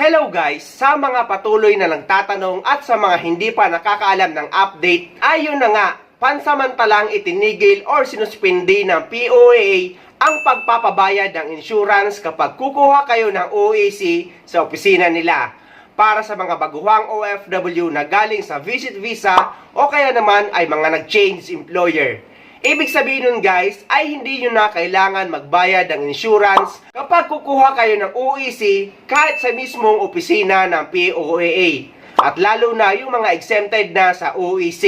Hello guys! Sa mga patuloy na nagtatanong at sa mga hindi pa nakakaalam ng update, ayun na nga, pansamantalang itinigil or sinuspindi ng POAA ang pagpapabayad ng insurance kapag kukuha kayo ng OAC sa opisina nila para sa mga baguhang OFW na galing sa visit visa o kaya naman ay mga nag-change employer. Ibig sabihin nun guys, ay hindi nyo na kailangan magbayad ng insurance kapag kukuha kayo ng OEC kahit sa mismong opisina ng POAA. At lalo na yung mga exempted na sa OEC,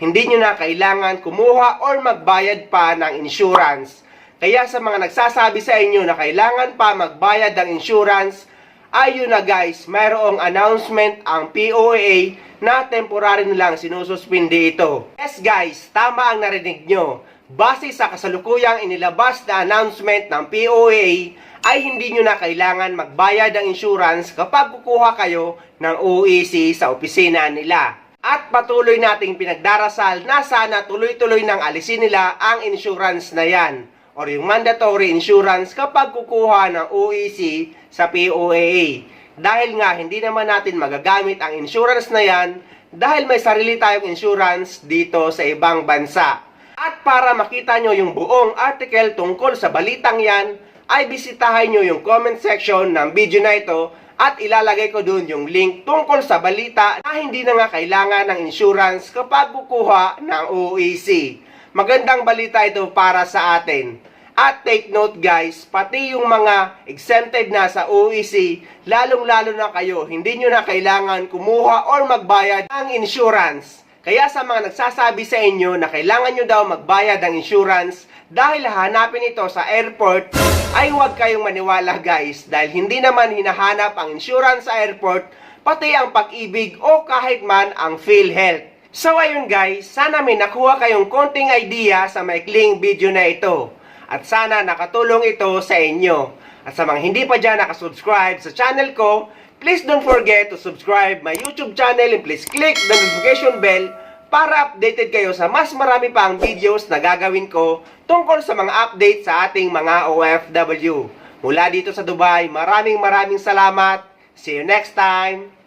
hindi nyo na kailangan kumuha or magbayad pa ng insurance. Kaya sa mga nagsasabi sa inyo na kailangan pa magbayad ng insurance, ayun na guys, mayroong announcement ang POAA na temporary nilang sinususpindi ito. Yes guys, tama ang narinig nyo. Base sa kasalukuyang inilabas na announcement ng POAA, ay hindi nyo na kailangan magbayad ng insurance kapag kukuha kayo ng OEC sa opisina nila. At patuloy nating pinagdarasal na sana tuloy-tuloy nang alisin nila ang insurance na yan or yung mandatory insurance kapag kukuha ng OEC sa POAA. Dahil nga hindi naman natin magagamit ang insurance na yan dahil may sarili tayong insurance dito sa ibang bansa. At para makita nyo yung buong article tungkol sa balitang yan, ay bisitahin nyo yung comment section ng video na ito at ilalagay ko dun yung link tungkol sa balita na hindi na nga kailangan ng insurance kapag kukuha ng OEC. Magandang balita ito para sa atin. At take note guys, pati yung mga exempted na sa OEC, lalong-lalo na kayo, hindi nyo na kailangan kumuha or magbayad ng insurance. Kaya sa mga nagsasabi sa inyo na kailangan nyo daw magbayad ng insurance dahil hanapin ito sa airport, ay huwag kayong maniwala guys, dahil hindi naman hinahanap ang insurance sa airport, pati ang pag-ibig o kahit man ang PhilHealth. So ayun guys, sana may nakuha kayong konting idea sa maikling video na ito. At sana nakatulong ito sa inyo. At sa mga hindi pa dyan nakasubscribe sa channel ko, please don't forget to subscribe my YouTube channel and please click the notification bell para updated kayo sa mas marami pang videos na gagawin ko tungkol sa mga update sa ating mga OFW. Mula dito sa Dubai, maraming salamat. See you next time!